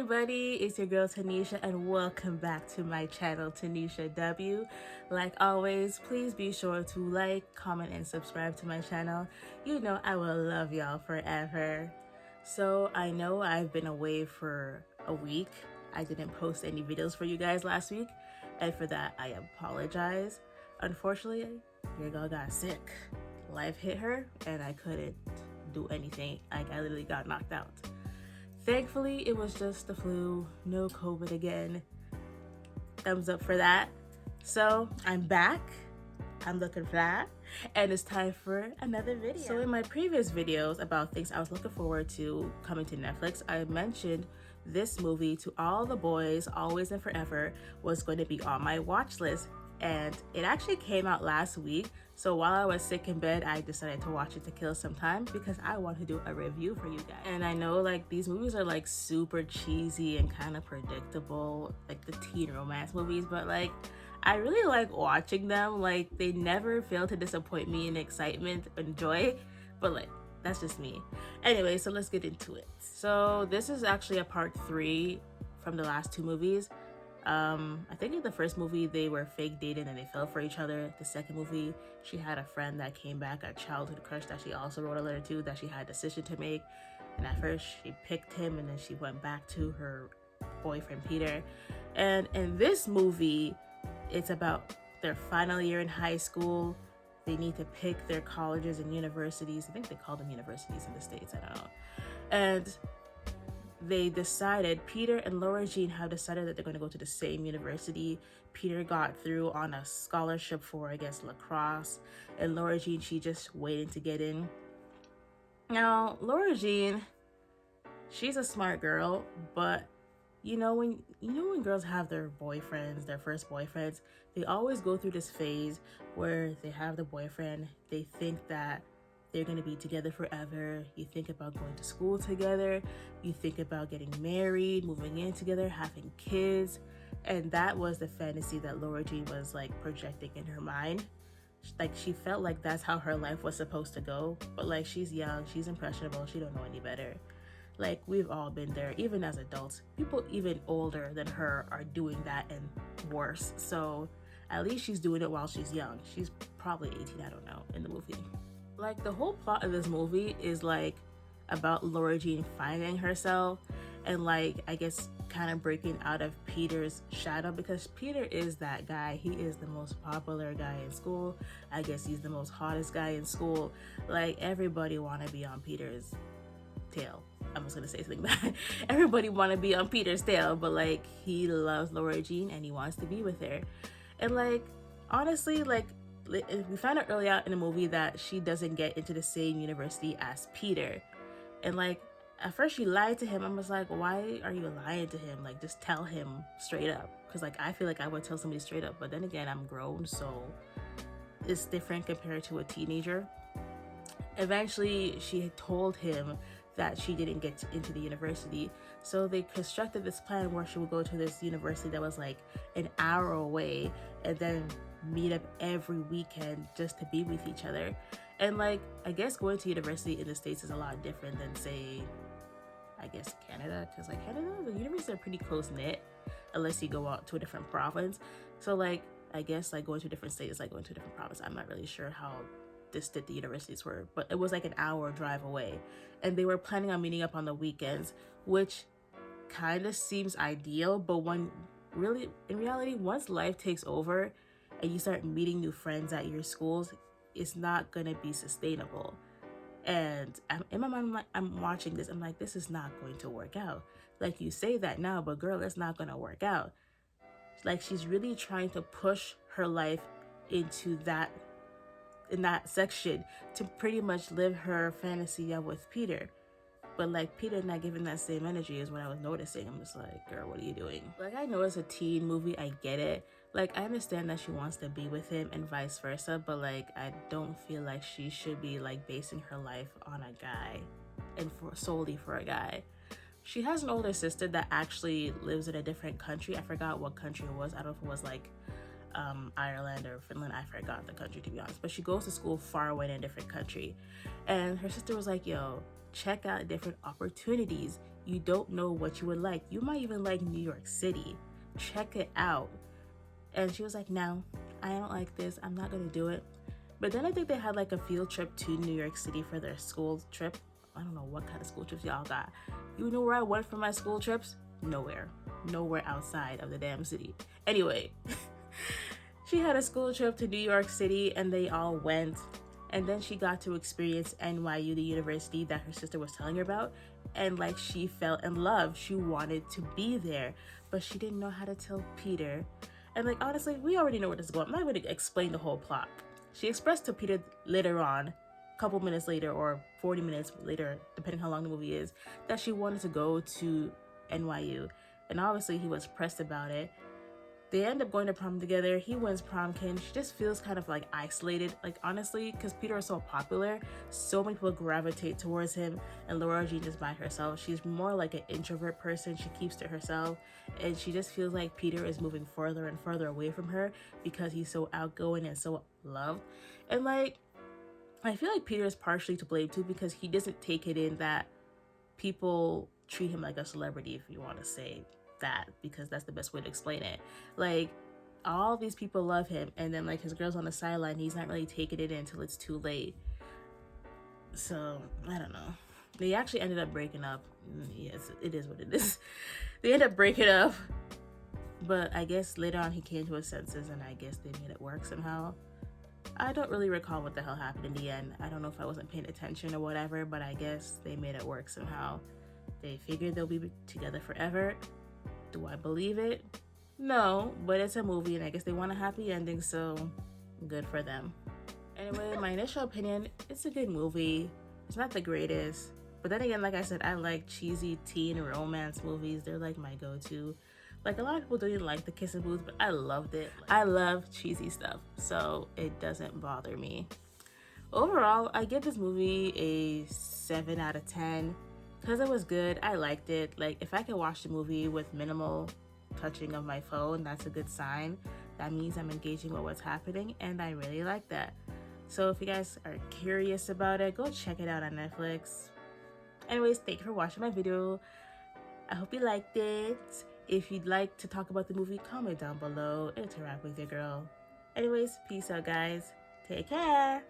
everybody, it's your girl Tanisha and welcome back to my channel Tanisha W. Like always, please be sure to like, comment, and subscribe to my channel. You know I will love y'all forever. So I know I've been away for a week. I didn't post any videos for you guys last week, and for that I apologize. Unfortunately, your girl got sick. Life hit her and I couldn't do anything. Like I literally got knocked out. Thankfully, it was just the flu, no COVID again. Thumbs up for that. So I'm back, I'm looking fly, and it's time for another video. So in my previous videos about things I was looking forward to coming to Netflix, I mentioned this movie, To All the Boys, Always and Forever, was going to be on my watch list. And it actually came out last week. So while I was sick in bed, I decided to watch it to kill some time because I want to do a review for you guys. And I know like these movies are like super cheesy and kind of predictable, like the teen romance movies, but like I really like watching them. Like they never fail to disappoint me in excitement and joy, but like that's just me. Anyway, so let's get into it. So this is actually a part 3 from the last 2 movies. I think in the first movie they were fake dating and they fell for each other. The second movie, she had a friend that came back, a childhood crush that she also wrote a letter to, that she had a decision to make. And at first she picked him and then she went back to her boyfriend Peter. And in this movie, it's about their final year in high school. They need to pick their colleges and universities. I think they call them universities in the States, I don't know. And they decided, Peter and Laura Jean have decided that they're going to go to the same university. Peter got through on a scholarship for, I guess, lacrosse, and Laura Jean, she just waiting to get in. Now, Laura Jean, she's a smart girl, but you know when girls have their boyfriends, their first boyfriends, they always go through this phase where they have the boyfriend, they think that they're going to be together forever. You think about going to school together. You think about getting married, moving in together, having kids. And that was the fantasy that Laura Jean was like projecting in her mind. Like she felt like that's how her life was supposed to go. But like she's young, she's impressionable, she don't know any better. Like we've all been there, even as adults. People even older than her are doing that and worse. So at least she's doing it while she's young. She's probably 18, I don't know, in the movie. Like the whole plot of this movie is like about Laura Jean finding herself and like I guess kind of breaking out of Peter's shadow, because Peter is that guy. He is the most popular guy in school. I guess he's the most hottest guy in school. Like everybody want to be on Peter's tail. I'm just gonna say something bad. Everybody want to be on Peter's tail, but like he loves Laura Jean and he wants to be with her. And like honestly, like we found out early out in the movie that she doesn't get into the same university as Peter. And like at first she lied to him. I was like, why are you lying to him? Like just tell him straight up, because like I feel like I would tell somebody straight up, but then again I'm grown, so it's different compared to a teenager. Eventually she told him that she didn't get into the university, so they constructed this plan where she would go to this university that was like an hour away and then meet up every weekend just to be with each other. And like I guess going to university in the States is a lot different than say I guess Canada, because like Canada, the universities are pretty close knit unless you go out to a different province. So like I guess like going to a different state is like going to a different province. I'm not really sure how distant the universities were, but it was like an hour drive away, and they were planning on meeting up on the weekends, which kind of seems ideal. But when really in reality, once life takes over and you start meeting new friends at your schools, it's not gonna be sustainable. And in my mind, I'm watching this, I'm like, this is not going to work out. Like you say that now, but girl, it's not gonna work out. Like she's really trying to push her life into that in that section to pretty much live her fantasy of with Peter. But like Peter not giving that same energy is what I was noticing. I'm just like, girl, what are you doing? Like I know it's a teen movie, I get it. Like I understand that she wants to be with him and vice versa, but like I don't feel like she should be like basing her life on a guy and solely for a guy. She has an older sister that actually lives in a different country. I forgot what country it was. I don't know if it was like Ireland or Finland. I forgot the country, to be honest. But she goes to school far away in a different country. And her sister was like, yo, check out different opportunities. You don't know what you would like. You might even like New York City. Check it out. And she was like, no, I don't like this. I'm not going to do it. But then I think they had like a field trip to New York City for their school trip. I don't know what kind of school trips y'all got. You know where I went for my school trips? Nowhere. Nowhere outside of the damn city. Anyway, she had a school trip to New York City and they all went. And then she got to experience NYU, the university that her sister was telling her about. And like she fell in love. She wanted to be there, but she didn't know how to tell Peter. And like, honestly, we already know where this is going. I'm not going to explain the whole plot. She expressed to Peter later on, a couple minutes later or 40 minutes later, depending how long the movie is, that she wanted to go to NYU. And obviously he was pressed about it. They end up going to prom together. He wins prom king. She just feels kind of like isolated. Like honestly, because Peter is so popular, so many people gravitate towards him, and Laura Jean is by herself. She's more like an introvert person. She keeps to herself, and she just feels like Peter is moving further and further away from her because he's so outgoing and so loved. And like, I feel like Peter is partially to blame too, because he doesn't take it in that people treat him like a celebrity, if you want to say that, because that's the best way to explain it. Like, all these people love him, and then like his girl's on the sideline, he's not really taking it in until it's too late. So I don't know. They actually ended up breaking up. Yes, it is what it is. They ended up breaking up, but I guess later on he came to his senses, and I guess they made it work somehow. I don't really recall what the hell happened in the end. I don't know if I wasn't paying attention or whatever, but I guess they made it work somehow. They figured they'll be together forever. Do I believe it? No, but it's a movie, and I guess they want a happy ending, so good for them. Anyway, my initial opinion, it's a good movie. It's not the greatest, but then again, like I said, I like cheesy teen romance movies. They're like my go-to. Like, a lot of people didn't like the Kiss and Booth, but I loved it. I love cheesy stuff, so it doesn't bother me. Overall, I give this movie a 7 out of 10 because it was good. I liked it. Like, if I can watch the movie with minimal touching of my phone, that's a good sign. That means I'm engaging with what's happening, and I really like that. So if you guys are curious about it, go check it out on Netflix. Anyways, thank you for watching my video. I hope you liked it. If you'd like to talk about the movie, comment down below. Interact with your girl. Anyways, peace out, guys. Take care.